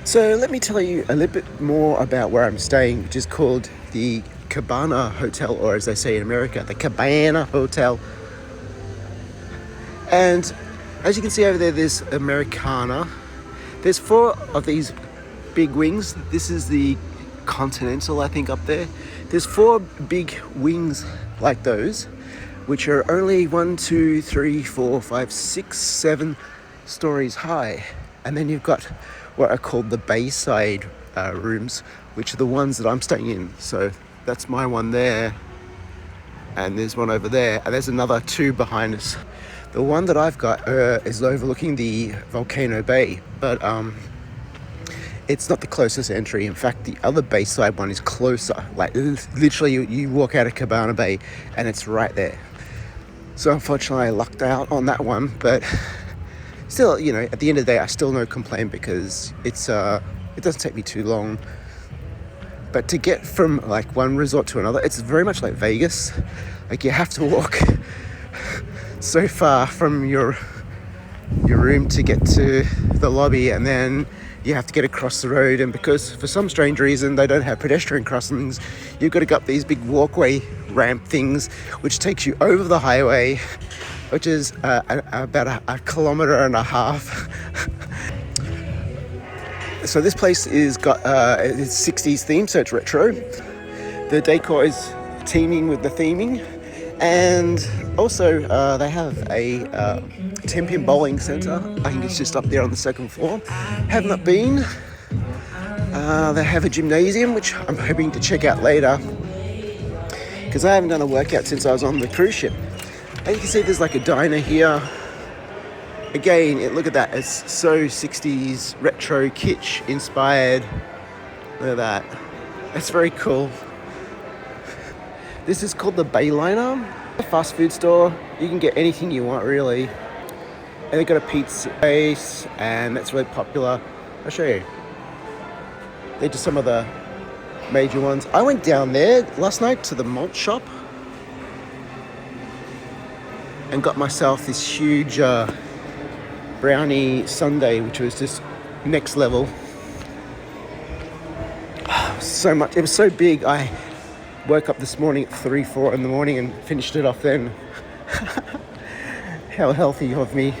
So let me tell you a little bit more about where I'm staying, which is called the Cabana Hotel, or as they say in America, the Cabana Hotel. And as you can see over there, there's Americana. There's 4 of these big wings. This is the Continental, I think, up there. There's 4 big wings like those, which are only 1, 2, 3, 4, 5, 6, 7 stories high. And then you've got what are called the Bayside rooms, which are the ones that I'm staying in. So that's my one there, and there's one over there, and there's another 2 behind us. The one that I've got is overlooking the Volcano Bay, but it's not the closest entry. In fact, the other Bayside one is closer. Like literally, you walk out of Cabana Bay, and it's right there. So unfortunately, I lucked out on that one, but still, at the end of the day, I still no complaint because it doesn't take me too long. But to get from like one resort to another, it's very much like Vegas. Like you have to walk so far from your room to get to the lobby, and then you have to get across the road. And because for some strange reason they don't have pedestrian crossings, you've got to go up these big walkway ramp things, which takes you over the highway, which is about a kilometre and a half. So this place is got it's 60s theme, so it's retro. The decor is teeming with the theming, and also they have a 10-pin bowling centre. I think it's just up there on the 2nd floor. Have not been. They have a gymnasium, which I'm hoping to check out later, because I haven't done a workout since I was on the cruise ship. And you can see there's like a diner here. Again, look at that. It's so 60s retro kitsch inspired. Look at that. It's very cool. This is called the Bayliner, a fast food store. You can get anything you want, really. And they've got a pizza place, and that's really popular. I'll show you. They're just some of the major ones. I went down there last night to the malt shop and got myself this huge brownie sundae, which was just next level. So much. It was so big. I woke up this morning at 3, 4 in the morning and finished it off then. How healthy of me.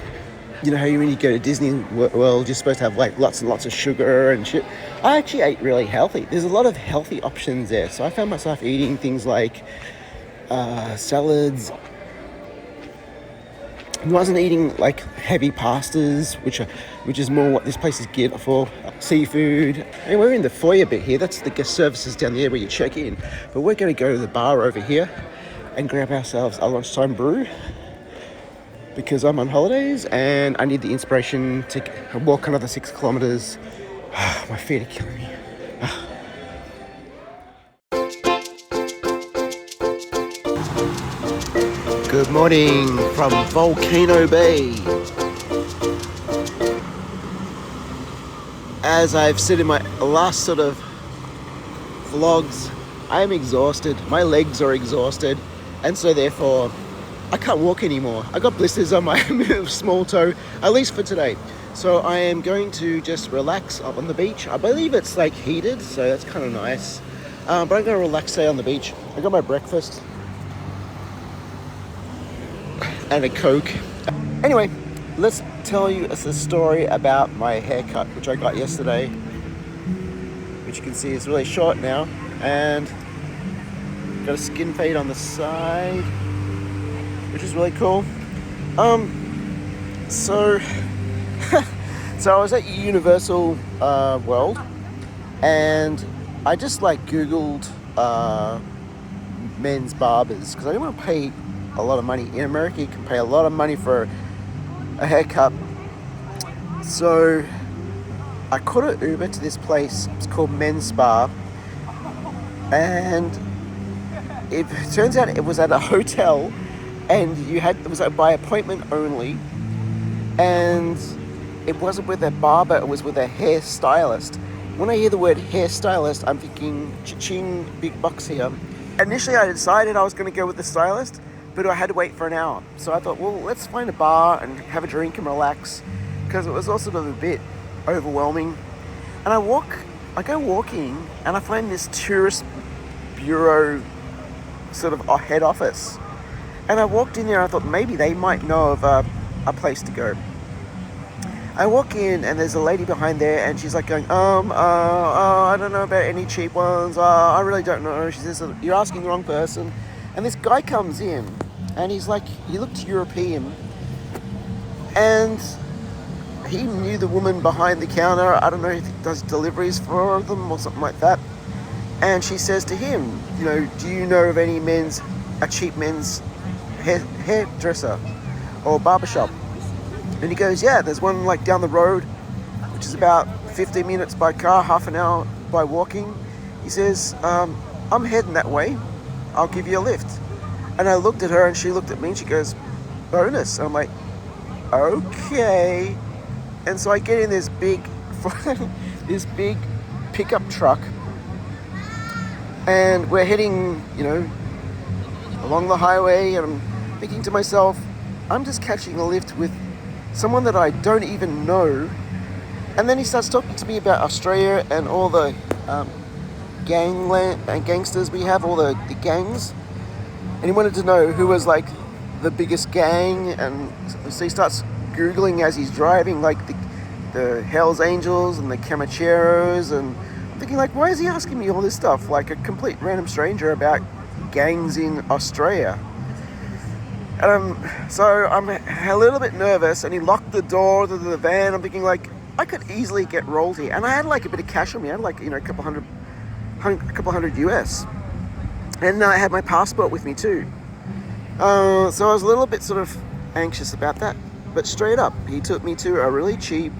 You know how when you go to Disney World, you're supposed to have like lots and lots of sugar and shit. I actually ate really healthy. There's a lot of healthy options there. So I found myself eating things like salads. I wasn't eating like heavy pastas, which is more what this place is geared for. Seafood. And we're in the foyer bit here. That's the guest services down there where you check in. But we're going to go to the bar over here and grab ourselves a lunchtime brew, because I'm on holidays and I need the inspiration to walk another 6 kilometers. My feet are killing me. Good morning from Volcano Bay. As I've said in my last sort of vlogs, I am exhausted. My legs are exhausted, and so therefore I can't walk anymore. I got blisters on my small toe, at least for today. So I am going to just relax up on the beach. I believe it's like heated, so that's kind of nice. But I'm going to relax today on the beach. I got my breakfast and a Coke. Anyway, let's tell you a story about my haircut, which I got yesterday, which you can see is really short now, and got a skin fade on the side, which is really cool. So I was at Universal World, and I just like Googled men's barbers, because I didn't want to pay a lot of money. In America, you can pay a lot of money for a haircut. So I caught an Uber to this place. It's called Men's Spa, and it turns out it was at a hotel, and it was by appointment only, and it wasn't with a barber, it was with a hairstylist. When I hear the word hairstylist, I'm thinking cha-ching, big bucks here. Initially I decided I was going to go with the stylist, but I had to wait for an hour. So I thought, well, let's find a bar and have a drink and relax, because it was also a bit overwhelming. And I go walking, and I find this tourist bureau sort of head office. And I walked in there, I thought maybe they might know of a place to go. I walk in, and there's a lady behind there, and she's like going, I don't know about any cheap ones. I really don't know. She says, you're asking the wrong person. And this guy comes in, and he's like, he looked European, and he knew the woman behind the counter. I don't know if he does deliveries for them or something like that. And she says to him, do you know of any a cheap men's hairdresser or barbershop? And he goes, yeah, there's one like down the road, which is about 15 minutes by car, half an hour by walking. He says, I'm heading that way. I'll give you a lift. And I looked at her, and she looked at me, and she goes, bonus. And I'm like, okay. And so I get in this big pickup truck, and we're heading, along the highway, and I'm thinking to myself, I'm just catching a lift with someone that I don't even know. And then he starts talking to me about Australia and all the gangland and gangsters we have, all the gangs. And he wanted to know who was like the biggest gang, and so he starts Googling as he's driving, like the Hells Angels and the Camacheros, and I'm thinking, like, why is he asking me all this stuff, like a complete random stranger, about gangs in Australia? So I'm a little bit nervous, and he locked the door to the van. I'm thinking, like, I could easily get rolled here, and I had like a bit of cash on me. I had like a couple hundred US, and I had my passport with me too. So I was a little bit sort of anxious about that. But straight up, he took me to a really cheap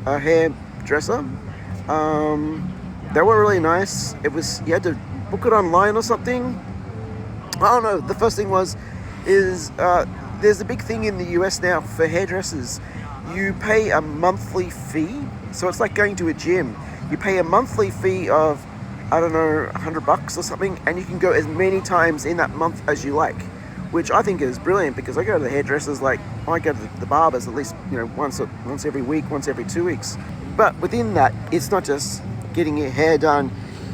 hairdresser. They were really nice. You had to book it online or something. I don't know. The first thing is there's a big thing in the US now for hairdressers. You pay a monthly fee. So it's like going to a gym. You pay a monthly fee of, I don't know, $100 or something, and you can go as many times in that month as you like, which I think is brilliant, because I go to the hairdressers, like, I go to the barbers at least, once every week, once every 2 weeks. But within that, it's not just getting your hair done.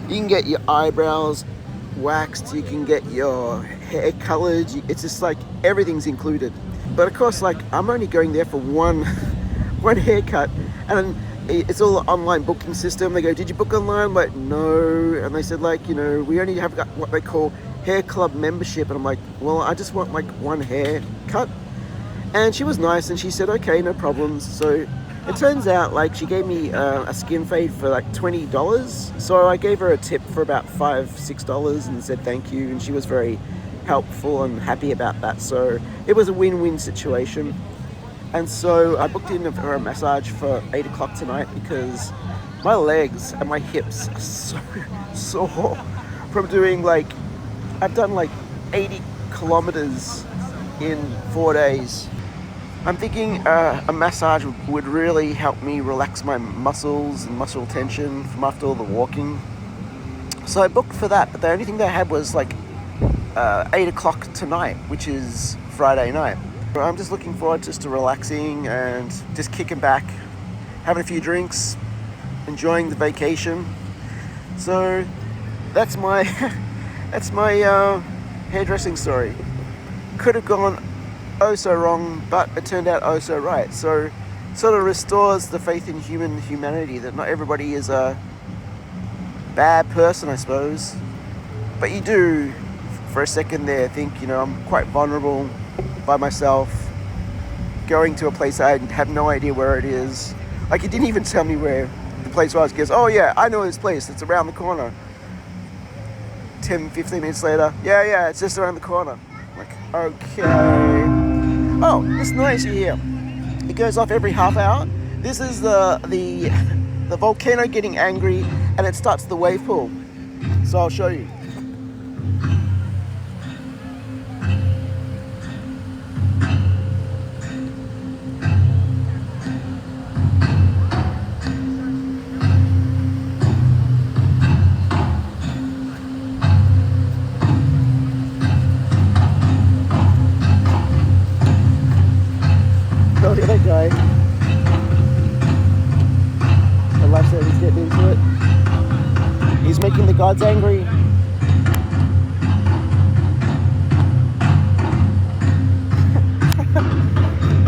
You can get your eyebrows waxed, you can get your hair colored. It's just like everything's included. But of course, like, I'm only going there for one haircut, and it's all an online booking system. They go, did you book online? I'm like, no. And they said, like, we only have got what they call hair club membership. And I'm like, well, I just want like one haircut. And she was nice, and she said, okay, no problems. So it turns out, like, she gave me a skin fade for like $20. So I gave her a tip for about $5-6 and said thank you, and she was very helpful and happy about that. So it was a win-win situation. And so I booked in for a massage for 8 o'clock tonight, because my legs and my hips are so sore from doing, like, I've done like 80 kilometers in 4 days. I'm thinking a massage would really help me relax my muscles and muscle tension from after all the walking. So I booked for that, but the only thing they had was like 8 o'clock tonight, which is Friday night. I'm just looking forward just to relaxing and just kicking back, having a few drinks, enjoying the vacation. So that's my hairdressing story. Could have gone oh so wrong, but it turned out oh so right. So sort of restores the faith in humanity, that not everybody is a bad person, I suppose. But you do, for a second there, think, I'm quite vulnerable by myself, going to a place I have no idea where it is. Like, he didn't even tell me where the place was. He goes, oh yeah, I know this place, it's around the corner. 10-15 minutes later, yeah, it's just around the corner. Like, okay. Oh, it's noise here. It goes off every half hour. This is the volcano getting angry, and it starts the wave pool. So I'll show you. Look at that guy. The lifestyle he's getting into. making the gods angry.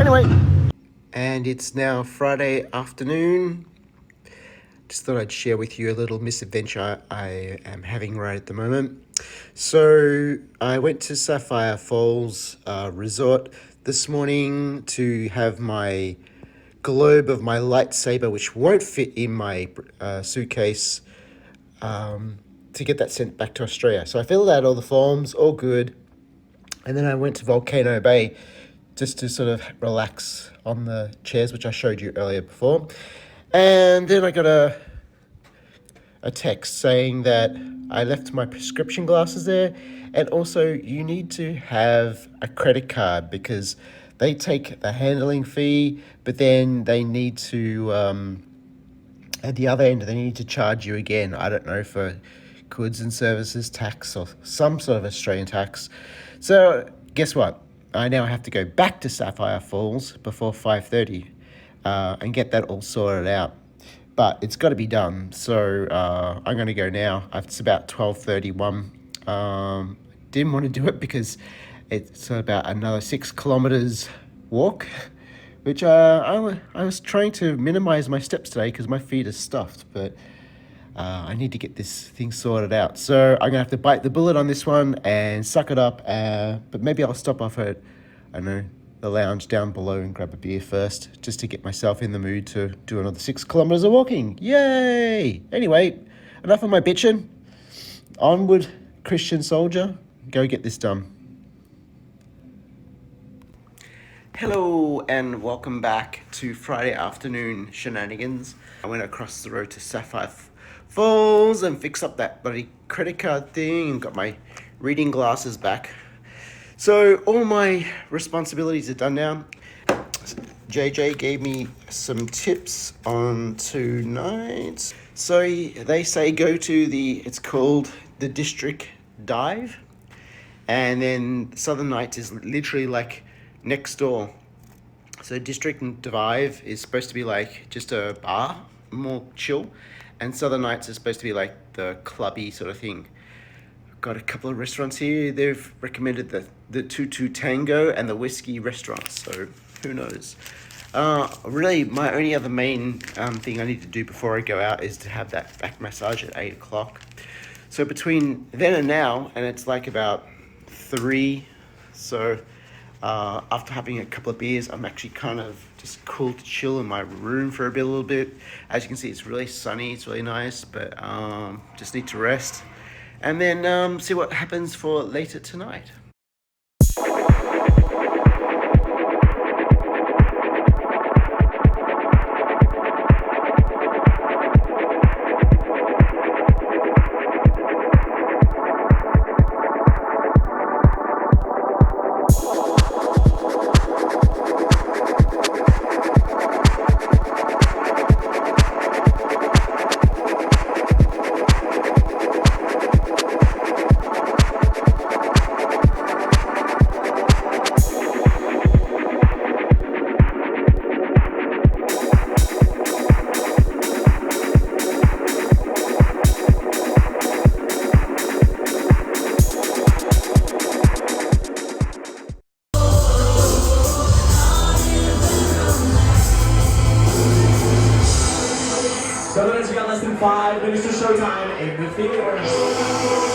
Anyway, and it's now Friday afternoon. Just thought I'd share with you a little misadventure I am having right at the moment. So I went to Sapphire Falls Resort this morning to have my globe of my lightsaber, which won't fit in my suitcase, to get that sent back to Australia. So I filled out all the forms, all good. And then I went to Volcano Bay just to sort of relax on the chairs, which I showed you earlier before. And then I got a text saying that I left my prescription glasses there, and also you need to have a credit card because they take the handling fee, but then they need to, at the other end, they need to charge you again. I don't know, for goods and services tax or some sort of Australian tax. So guess what? I now have to go back to Sapphire Falls before 5:30 and get that all sorted out. But it's got to be done, so I'm going to go now. It's about 12:31. Didn't want to do it because it's about another 6 kilometers walk, which I was trying to minimize my steps today because my feet are stuffed, but I need to get this thing sorted out. So I'm going to have to bite the bullet on this one and suck it up, but maybe I'll stop off at, I don't know, the lounge down below and grab a beer first, just to get myself in the mood to do another 6 kilometers of walking. Yay! Anyway, enough of my bitching. Onward, Christian soldier. Go get this done. Hello and welcome back to Friday afternoon shenanigans. I went across the road to Sapphire Falls and fixed up that bloody credit card thing and got my reading glasses back. So all my responsibilities are done now. JJ gave me some tips on tonight. So they say go to it's called the District Dive. And then Southern Nights is literally like next door. So District Dive is supposed to be like just a bar, more chill. And Southern Nights is supposed to be like the clubby sort of thing. Got a couple of restaurants here. They've recommended the Tutu Tango and the Whiskey restaurant, so who knows. Really, my only other main thing I need to do before I go out is to have that back massage at 8 o'clock. So between then and now, and it's like about 3, so after having a couple of beers, I'm actually kind of just cool to chill in my room for a little bit. As you can see, it's really sunny, it's really nice, but just need to rest. And then see what happens for later tonight. So we got less than 5 minutes to showtime in the theater.